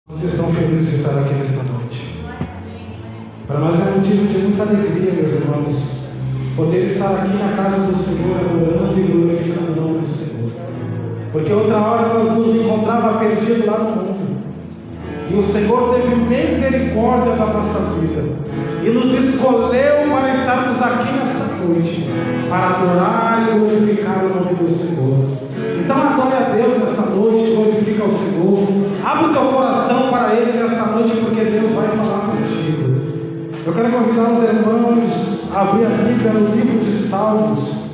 Vocês estão felizes de estar aqui nesta noite? Para nós é motivo de muita alegria, meus irmãos, poder estar aqui na casa do Senhor, adorando e glorificando o nome do Senhor. Porque outra hora nós nos encontrávamos perdidos lá no mundo, e o Senhor teve misericórdia da nossa vida e nos escolheu para estarmos aqui nesta noite, para adorar e glorificar o nome do Senhor. Então adore a Deus nesta noite, glorifica o Senhor, abre o teu coração para Ele nesta noite, porque Deus vai falar contigo. Eu quero convidar os irmãos a abrir a Bíblia no livro de Salmos,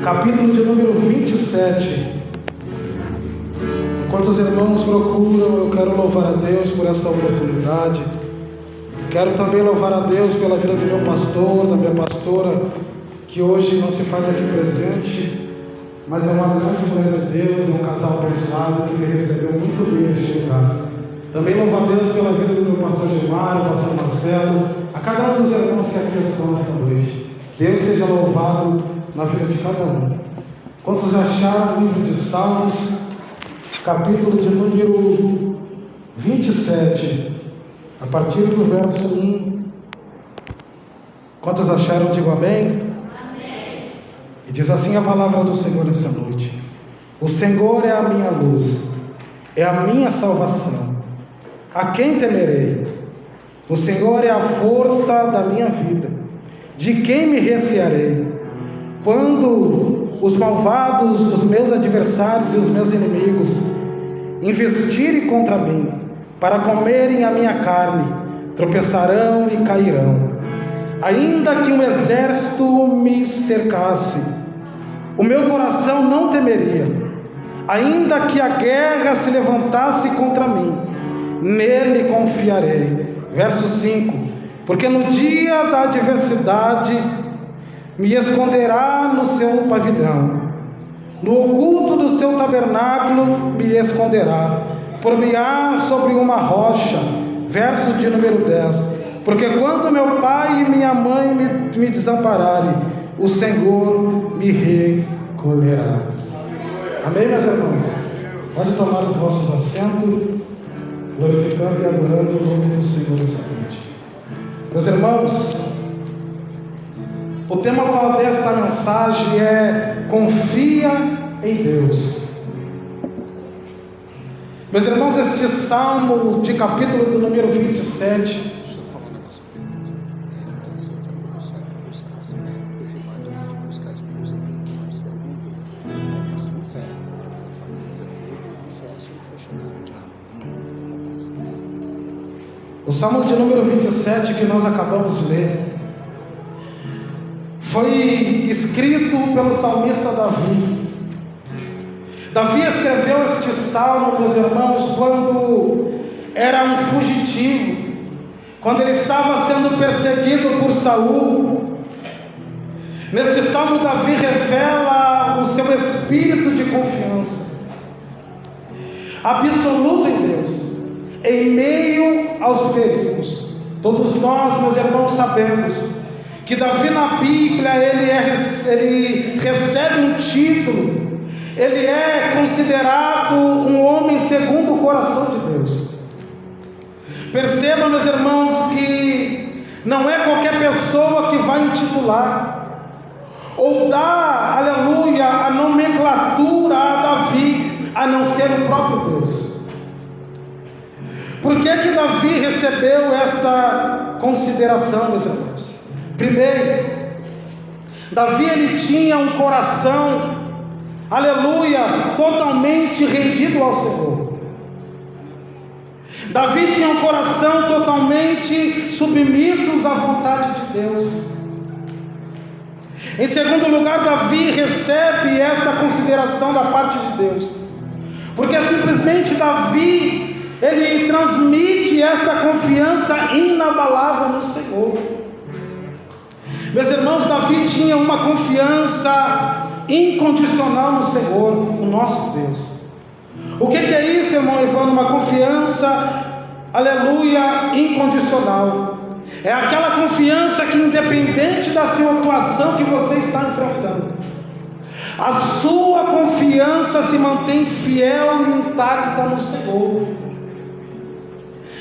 capítulo de número 27. Enquanto os irmãos procuram, eu quero louvar a Deus por essa oportunidade. Quero também louvar a Deus pela vida do meu pastor, da minha pastora, que hoje não se faz aqui presente, mas é uma grande mulher de Deus, é um casal abençoado que me recebeu muito bem neste lugar. Também louvo a Deus pela vida do meu pastor Gilmar, o pastor Marcelo, a cada um dos irmãos que aqui estão nesta noite. Deus seja louvado na vida de cada um. Quantos já acharam o livro de Salmos, capítulo de número 27, a partir do verso 1. Quantos acharam? Digo amém. E diz assim a palavra do Senhor nessa noite: o Senhor é a minha luz, é a minha salvação. A quem temerei? O Senhor é a força da minha vida. De quem me recearei? Quando os malvados, os meus adversários e os meus inimigos investirem contra mim, para comerem a minha carne, tropeçarão e cairão. Ainda que um exército me cercasse, o meu coração não temeria. Ainda que a guerra se levantasse contra mim, nele confiarei. Verso 5: porque no dia da adversidade me esconderá no seu pavilhão, no oculto do seu tabernáculo me esconderá, por-me-á sobre uma rocha. Verso de número 10: porque quando meu pai e minha mãe me desampararem, o Senhor me recolherá. Amém, meus irmãos? Pode tomar os vossos assentos, glorificando e adorando o nome do Senhor nessa noite. Meus irmãos, o tema qual desta mensagem é: confia em Deus. Meus irmãos, este salmo de capítulo do número 27, o salmo de número 27 que nós acabamos de ler, foi escrito pelo salmista Davi. Davi escreveu este salmo, meus irmãos, quando era um fugitivo, quando ele estava sendo perseguido por Saul. Neste salmo, Davi revela o seu espírito de confiança absoluto em Deus, em meio aos perigos. Todos nós, meus irmãos, sabemos que Davi na Bíblia, ele recebe um título, ele é considerado um homem segundo o coração de Deus. Perceba, meus irmãos, que não é qualquer pessoa que vai intitular ou dar, aleluia, a nomenclatura a Davi, a não ser o próprio Deus. Por que que Davi recebeu esta consideração, meus irmãos? Primeiro, Davi ele tinha um coração, aleluia, totalmente rendido ao Senhor. Davi tinha um coração totalmente submisso à vontade de Deus. Em segundo lugar, Davi recebe esta consideração da parte de Deus, porque simplesmente Davi, ele transmite esta confiança inabalável no Senhor. Meus irmãos, Davi tinha uma confiança incondicional no Senhor, o nosso Deus. O que é isso, irmão Evandro? Uma confiança, aleluia, incondicional. É aquela confiança que, independente da situação que você está enfrentando, a sua confiança se mantém fiel e intacta no Senhor.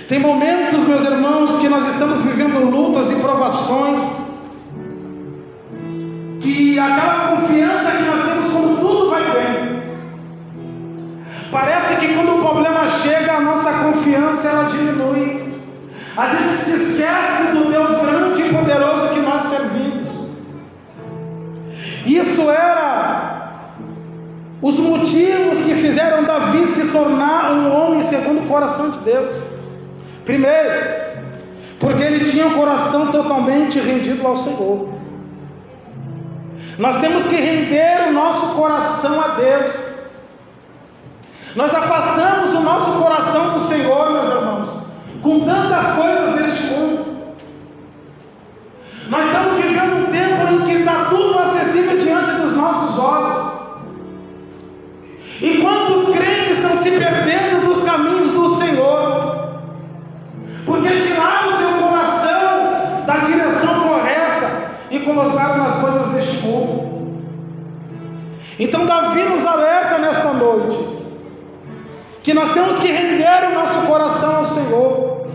Tem momentos, meus irmãos, que nós estamos vivendo lutas e provações, que aquela confiança que nós temos quando tudo vai bem, parece que quando o problema chega, a nossa confiança ela diminui. Às vezes se esquece do Deus grande e poderoso que nós servimos. Isso era os motivos que fizeram Davi se tornar um homem segundo o coração de Deus. Primeiro, porque ele tinha o coração totalmente rendido ao Senhor. Nós temos que render o nosso coração a Deus. Nós afastamos o nosso coração do Senhor, meus irmãos, com tantas coisas deste mundo. Nós estamos vivendo um tempo em que está tudo acessível diante dos nossos olhos. E quantos crentes estão se perdendo dos caminhos do Senhor, porque tiraram o seu coração da direção correta e colocaram nas coisas deste mundo. Então Davi nos alerta nesta noite que nós temos que render o nosso coração ao Senhor.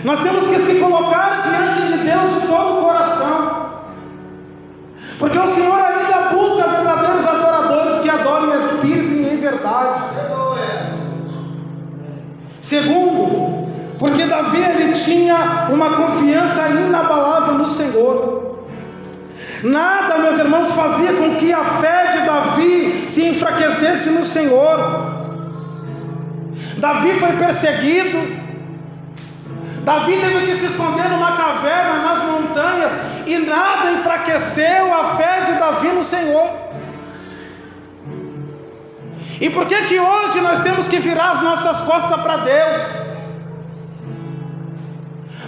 Nós temos que se colocar diante de Deus de todo o coração, porque o Senhor ainda busca verdadeiros adoradores que adorem em espírito e em verdade. Segundo, porque Davi ele tinha uma confiança inabalável no Senhor. Nada, meus irmãos, fazia com que a fé de Davi se enfraquecesse no Senhor. Davi foi perseguido, Davi teve que se esconder numa caverna nas montanhas, e nada enfraqueceu a fé de Davi no Senhor. E por que hoje nós temos que virar as nossas costas para Deus?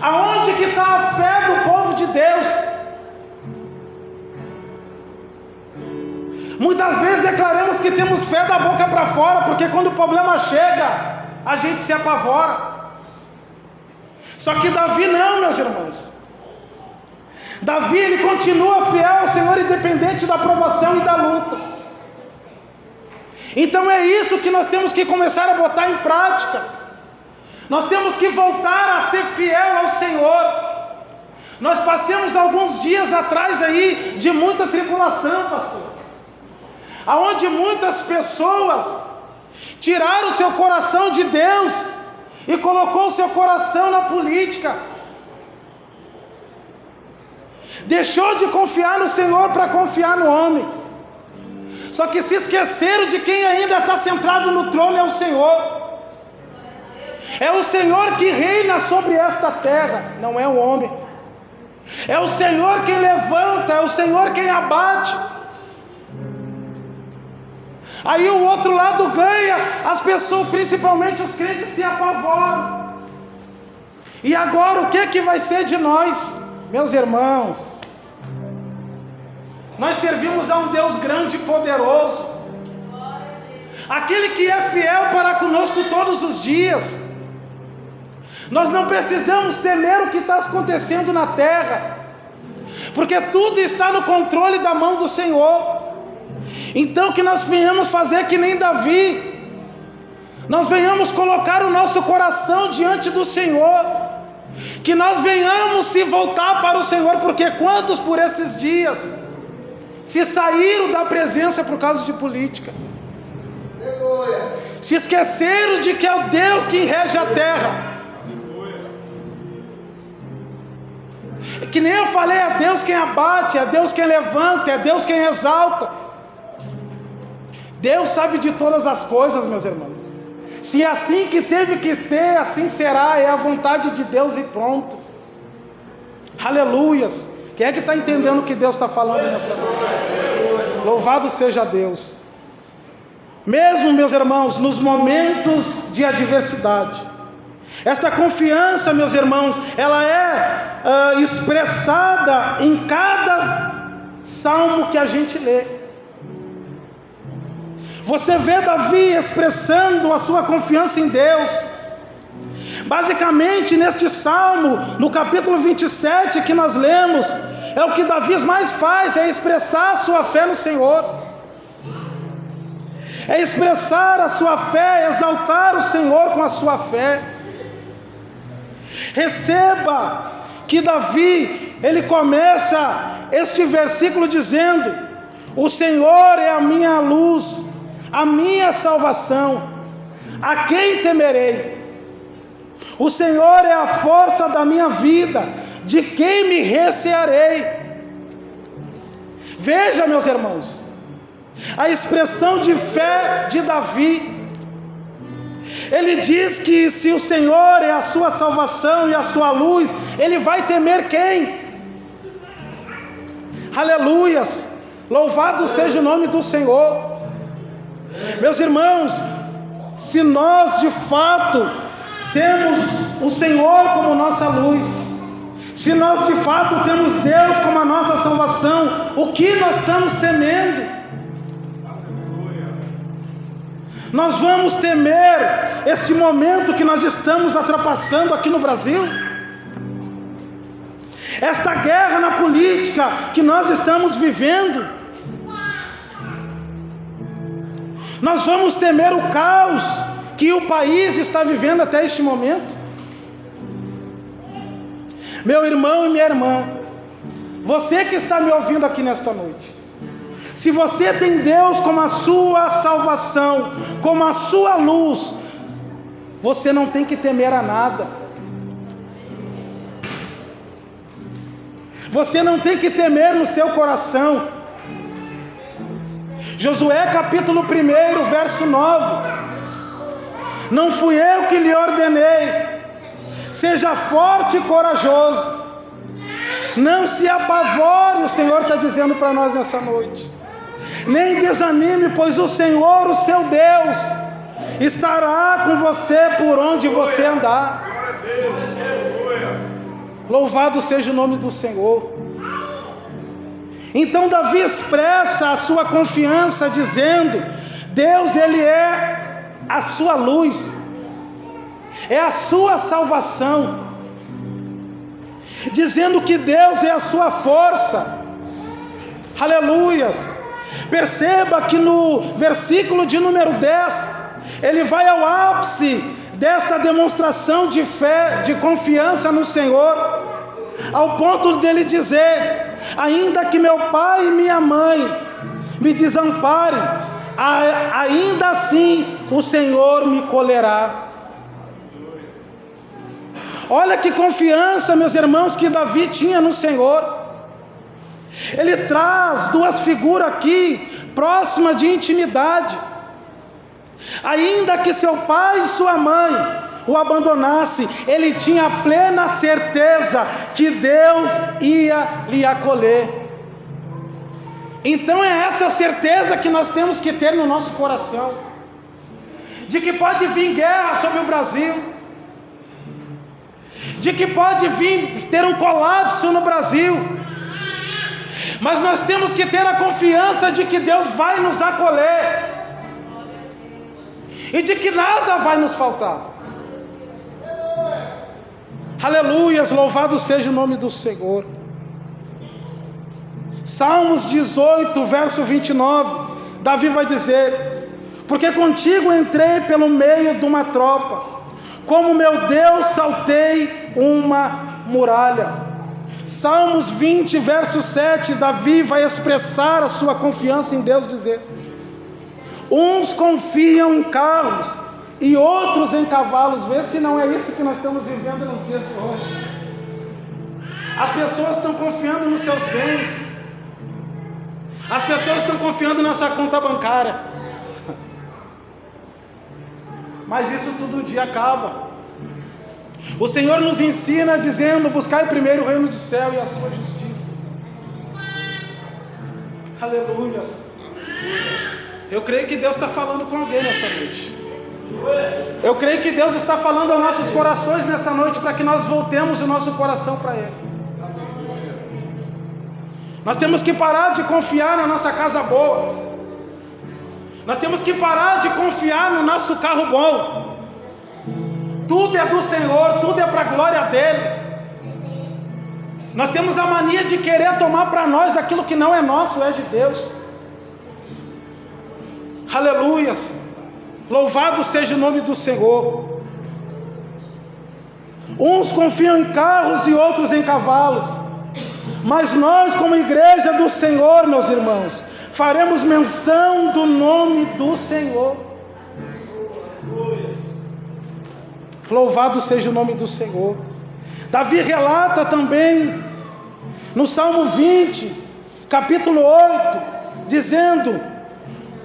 Aonde que está a fé do povo de Deus? Muitas vezes declaramos que temos fé da boca para fora, porque quando o problema chega, a gente se apavora. Só que Davi não, meus irmãos. Davi ele continua fiel ao Senhor, independente da provação e da luta. Então é isso que nós temos que começar a botar em prática. Nós temos que voltar a ser fiel ao Senhor. Nós passamos alguns dias atrás aí de muita tribulação, pastor, aonde muitas pessoas tiraram o seu coração de Deus e colocou o seu coração na política. Deixou de confiar no Senhor para confiar no homem. Só que se esqueceram de quem ainda está centrado no trono, é o Senhor. É o Senhor que reina sobre esta terra, não é o homem. É o Senhor quem levanta, é o Senhor quem abate. Aí o outro lado ganha, as pessoas, principalmente os crentes, se apavoram. E agora o que vai ser de nós, meus irmãos? Nós servimos a um Deus grande e poderoso, aquele que é fiel para conosco todos os dias. Nós não precisamos temer o que está acontecendo na terra, porque tudo está no controle da mão do Senhor. Então que nós venhamos fazer que nem Davi, nós venhamos colocar o nosso coração diante do Senhor, que nós venhamos se voltar para o Senhor, porque quantos por esses dias se saíram da presença por causa de política, se esqueceram de que é o Deus que rege a terra. Que nem eu falei, é Deus quem abate, é Deus quem levanta, é Deus quem exalta. Deus sabe de todas as coisas, meus irmãos. Se é assim que teve que ser, assim será, é a vontade de Deus e pronto. Aleluias. Quem é que está entendendo o que Deus está falando nessa noite? Louvado seja Deus. Mesmo, meus irmãos, nos momentos de adversidade, esta confiança, meus irmãos, ela é expressada em cada salmo que a gente lê. Você vê Davi expressando a sua confiança em Deus. Basicamente, neste salmo, no capítulo 27 que nós lemos, é o que Davi mais faz, é expressar a sua fé no Senhor. É expressar a sua fé, exaltar o Senhor com a sua fé. Receba que Davi, ele começa este versículo dizendo: o Senhor é a minha luz, a minha salvação, a quem temerei? O Senhor é a força da minha vida, de quem me recearei? Veja, meus irmãos, a expressão de fé de Davi. Ele diz que se o Senhor é a sua salvação e a sua luz, ele vai temer quem? Aleluias! Louvado seja o nome do Senhor. Meus irmãos, se nós de fato temos o Senhor como nossa luz, se nós de fato temos Deus como a nossa salvação, o que nós estamos temendo? Nós vamos temer este momento que nós estamos ultrapassando aqui no Brasil? Esta guerra na política que nós estamos vivendo? Nós vamos temer o caos que o país está vivendo até este momento? Meu irmão e minha irmã, você que está me ouvindo aqui nesta noite, se você tem Deus como a sua salvação, como a sua luz, você não tem que temer a nada. Você não tem que temer no seu coração. Josué capítulo 1, verso 9: não fui eu que lhe ordenei, seja forte e corajoso, não se apavore, o Senhor está dizendo para nós nessa noite, nem desanime, pois o Senhor, o seu Deus, estará com você por onde você andar. Louvado seja o nome do Senhor. Então Davi expressa a sua confiança dizendo: Deus, Ele é a sua luz, é a sua salvação, dizendo que Deus é a sua força. Aleluias. Perceba que no versículo de número 10, ele vai ao ápice desta demonstração de fé, de confiança no Senhor, ao ponto dele dizer: ainda que meu pai e minha mãe me desamparem, ainda assim o Senhor me colherá. Olha que confiança, meus irmãos, que Davi tinha no Senhor. Ele traz duas figuras aqui, próximas de intimidade. Ainda que seu pai e sua mãe o abandonasse, ele tinha plena certeza que Deus ia lhe acolher. Então é essa certeza que nós temos que ter no nosso coração, de que pode vir guerra sobre o Brasil, de que pode vir ter um colapso no Brasil, mas nós temos que ter a confiança de que Deus vai nos acolher e de que nada vai nos faltar. Aleluias, louvado seja o nome do Senhor. Salmos 18, verso 29, Davi vai dizer: porque contigo entrei pelo meio de uma tropa, como meu Deus saltei uma muralha. Salmos 20, verso 7, Davi vai expressar a sua confiança em Deus, dizer: uns confiam em carros e outros em cavalos. Vê se não é isso que nós estamos vivendo nos dias de hoje. As pessoas estão confiando nos seus bens, as pessoas estão confiando nessa conta bancária, mas isso tudo um dia acaba. O Senhor nos ensina dizendo: buscai primeiro o reino do céu e a sua justiça. Aleluias. Eu creio que Deus está falando com alguém nessa noite. Eu creio que Deus está falando aos nossos corações nessa noite, para que nós voltemos o nosso coração para Ele. Nós temos que parar de confiar na nossa casa boa. Nós temos que parar de confiar no nosso carro bom. Tudo é do Senhor, tudo é para a glória dEle. Nós temos a mania de querer tomar para nós aquilo que não é nosso, é de Deus. Aleluias. Louvado seja o nome do Senhor. Uns confiam em carros e outros em cavalos. Mas nós, como igreja do Senhor, meus irmãos, faremos menção do nome do Senhor. Louvado seja o nome do Senhor. Davi relata também no Salmo 20, capítulo 8, dizendo: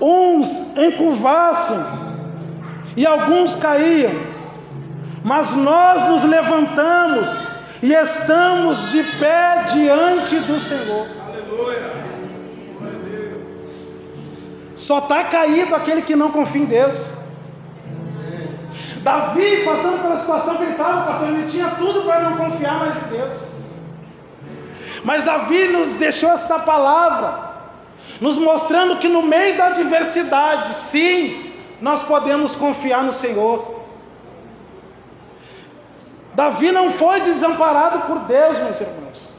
uns encurvassem e alguns caíam, mas nós nos levantamos e estamos de pé diante do Senhor. Aleluia. Só está caído aquele que não confia em Deus. Davi, passando pela situação que ele estava, pastor, ele tinha tudo para não confiar mais em Deus. Mas Davi nos deixou esta palavra, nos mostrando que no meio da adversidade, sim, nós podemos confiar no Senhor. Davi não foi desamparado por Deus, meus irmãos.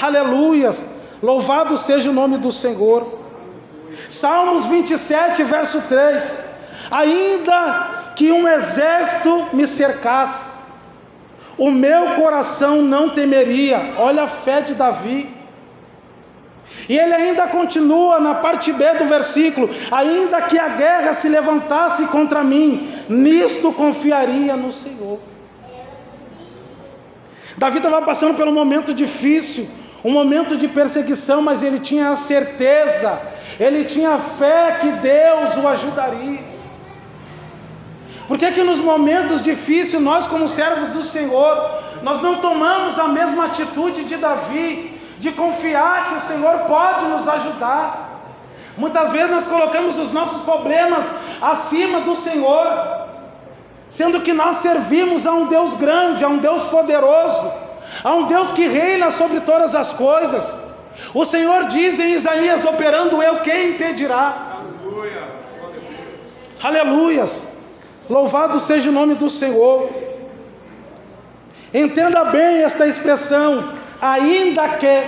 Aleluias, louvado seja o nome do Senhor. Salmos 27, verso 3: ainda que um exército me cercasse, o meu coração não temeria. Olha a fé de Davi. E ele ainda continua na parte B do versículo: ainda que a guerra se levantasse contra mim, nisto confiaria no Senhor. Davi estava passando por um momento difícil, um momento de perseguição, mas ele tinha a certeza, ele tinha a fé que Deus o ajudaria. Por que que nos momentos difíceis, nós como servos do Senhor, nós não tomamos a mesma atitude de Davi, de confiar que o Senhor pode nos ajudar? Muitas vezes nós colocamos os nossos problemas acima do Senhor, sendo que nós servimos a um Deus grande, a um Deus poderoso, a um Deus que reina sobre todas as coisas. O Senhor diz em Isaías: operando eu, quem impedirá? Aleluia. Aleluias, louvado seja o nome do Senhor. Entenda bem esta expressão, ainda que.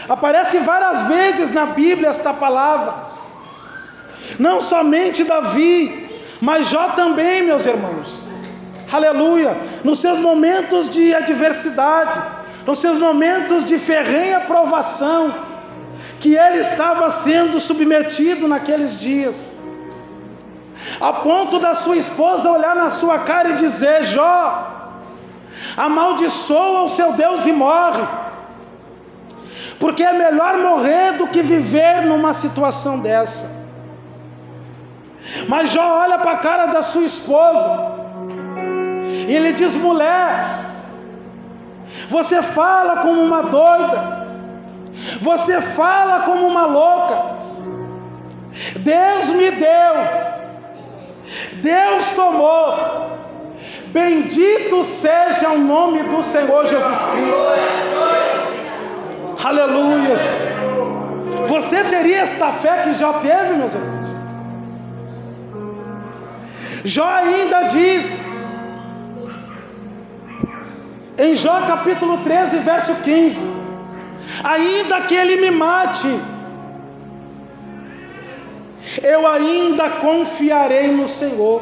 Aparece várias vezes na Bíblia esta palavra. Não somente Davi, mas Jó também, meus irmãos. Aleluia. Nos seus momentos de adversidade, nos seus momentos de ferrenha provação, que ele estava sendo submetido naqueles dias, a ponto da sua esposa olhar na sua cara e dizer: Jó, amaldiçoa o seu Deus e morre, porque é melhor morrer do que viver numa situação dessa. Mas Jó olha para a cara da sua esposa e ele diz: mulher, você fala como uma doida, você fala como uma louca. Deus me deu, Deus tomou, bendito seja o nome do Senhor Jesus Cristo. Aleluias. Você teria esta fé que Jó teve, meus irmãos? Jó ainda diz, em Jó capítulo 13, verso 15: ainda que ele me mate, eu ainda confiarei no Senhor.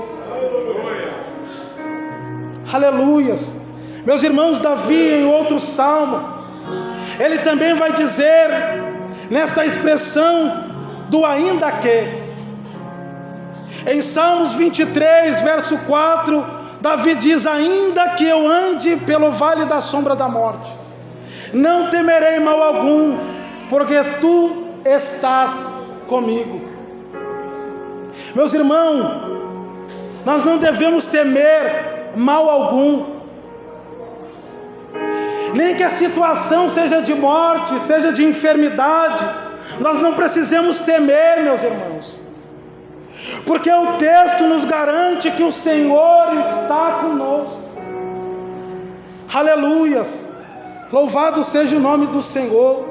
Aleluias. Meus irmãos, Davi, em outro salmo, ele também vai dizer, nesta expressão do ainda que, em Salmos 23, verso 4, Davi diz: ainda que eu ande pelo vale da sombra da morte, não temerei mal algum, porque tu estás comigo. Meus irmãos, nós não devemos temer mal algum, nem que a situação seja de morte, seja de enfermidade, nós não precisamos temer, meus irmãos, porque o texto nos garante que o Senhor está conosco. Aleluias, louvado seja o nome do Senhor.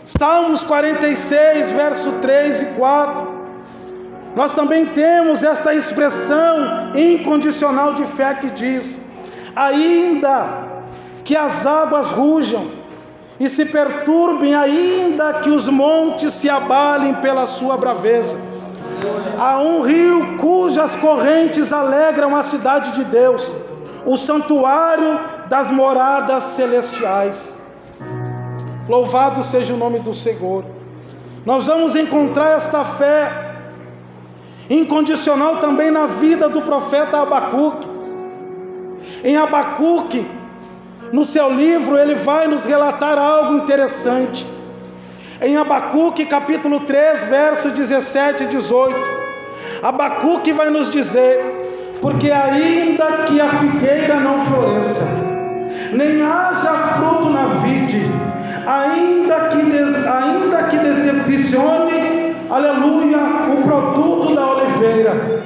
Salmos 46, verso 3 e 4, nós também temos esta expressão incondicional de fé que diz: ainda que as águas rujam e se perturbem, ainda que os montes se abalem pela sua braveza, há um rio cujas correntes alegram a cidade de Deus, o santuário das moradas celestiais. Louvado seja o nome do Senhor. Nós vamos encontrar esta fé incondicional também na vida do profeta Abacuque. Em Abacuque, no seu livro, ele vai nos relatar algo interessante. Em Abacuque capítulo 3, versos 17 e 18, Abacuque vai nos dizer: porque ainda que a figueira não floresça, nem haja fruto na vide, ainda que decepcione, aleluia, o produto da oliveira,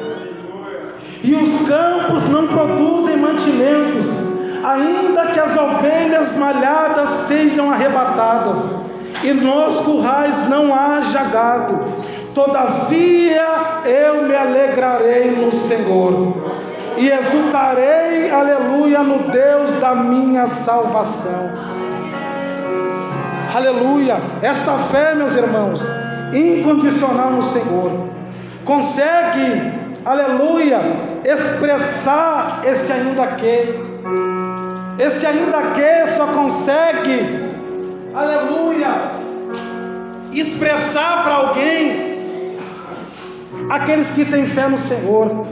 e os campos não produzem mantimentos, ainda que as ovelhas malhadas sejam arrebatadas, e nos currais não haja gado, todavia eu me alegrarei no Senhor, e exultarei, aleluia, no Deus da minha salvação. Aleluia. Esta fé, meus irmãos, incondicional no Senhor, consegue, aleluia, expressar este ainda que. Este ainda que só consegue, aleluia, expressar para alguém aqueles que têm fé no Senhor.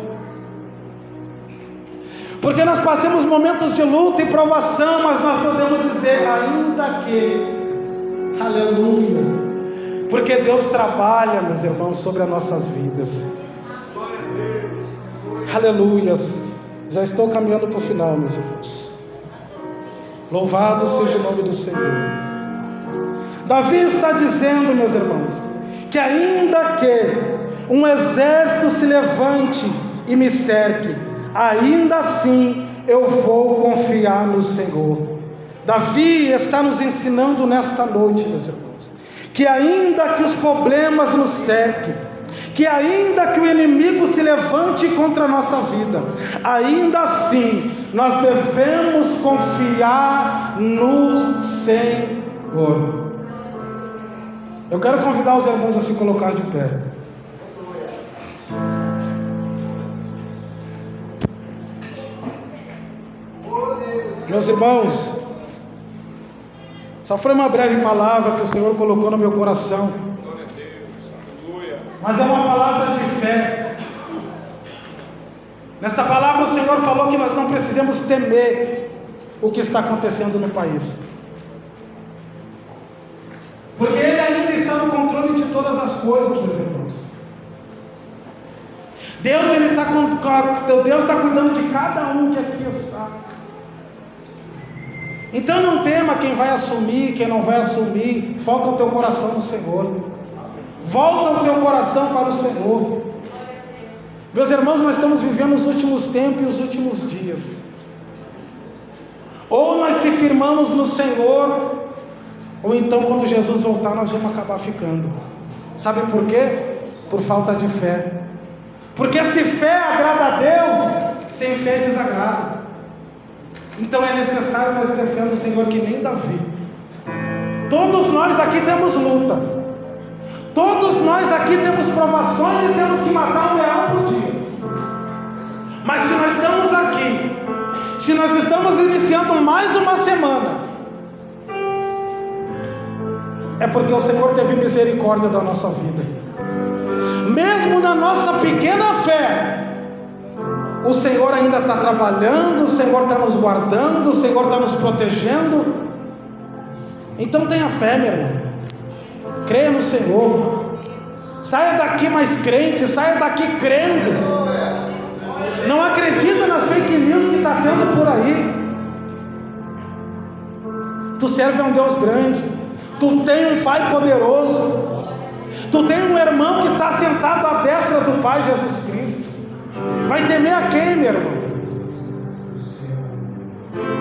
Porque nós passamos momentos de luta e provação, mas nós podemos dizer ainda que, aleluia, porque Deus trabalha, meus irmãos, sobre as nossas vidas. Aleluias. Já estou caminhando para o final, meus irmãos. Louvado seja o nome do Senhor. Davi está dizendo, meus irmãos, que ainda que um exército se levante e me cerque, ainda assim eu vou confiar no Senhor. Davi está nos ensinando nesta noite, meus irmãos, que ainda que os problemas nos cerquem, que ainda que o inimigo se levante contra a nossa vida, ainda assim nós devemos confiar no Senhor. Eu quero convidar os irmãos a se colocar de pé. Meus irmãos, só foi uma breve palavra que o Senhor colocou no meu coração, mas é uma palavra de fé. Nesta palavra o Senhor falou que nós não precisamos temer o que está acontecendo no país, porque Ele ainda está no controle de todas as coisas, meus irmãos. Deus está cuidando de cada um que aqui está. Então não tema quem vai assumir, quem não vai assumir. Foca o teu coração no Senhor. Volta o teu coração para o Senhor. Meus irmãos, nós estamos vivendo os últimos tempos e os últimos dias. Ou nós se firmamos no Senhor, ou então quando Jesus voltar nós vamos acabar ficando. Sabe por quê? Por falta de fé. Porque se fé agrada a Deus, sem fé desagrada. Então é necessário nós ter fé no Senhor, que nem Davi. Todos nós aqui temos luta, todos nós aqui temos provações e temos que matar um leão por dia. Mas se nós estamos aqui, se nós estamos iniciando mais uma semana, é porque o Senhor teve misericórdia da nossa vida. Mesmo na nossa pequena fé, o Senhor ainda está trabalhando, o Senhor está nos guardando, o Senhor está nos protegendo. Então tenha fé, meu irmão. Creia no Senhor. Saia daqui mais crente, saia daqui crendo. Não acredita nas fake news que está tendo por aí. Tu serve a um Deus grande. Tu tem um Pai poderoso. Tu tem um irmão que está sentado à destra do Pai Jesus Cristo. Vai temer a quem, meu irmão?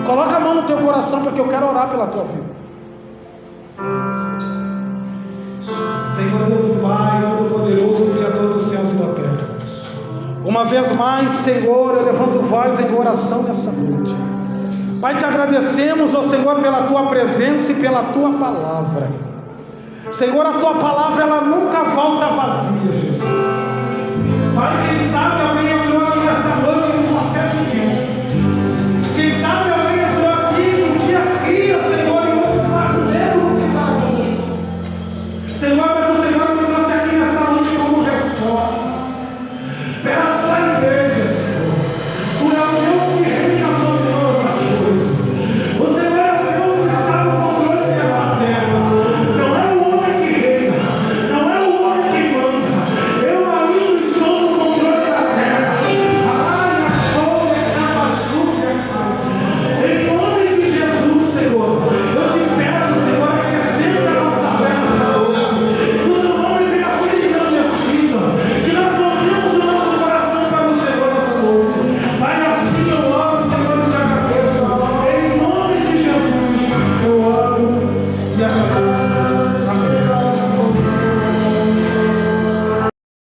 Coloca a mão no teu coração, porque eu quero orar pela tua vida. Senhor Deus e Pai Todo-Poderoso, Criador dos céus e da terra, uma vez mais, Senhor, eu levanto voz em oração nessa noite. Pai, te agradecemos, ó Senhor, pela tua presença e pela tua palavra. Senhor, a tua palavra ela nunca volta vazia, Jesus. Pai, quem sabe alguém entrou aqui nesta noite com uma fé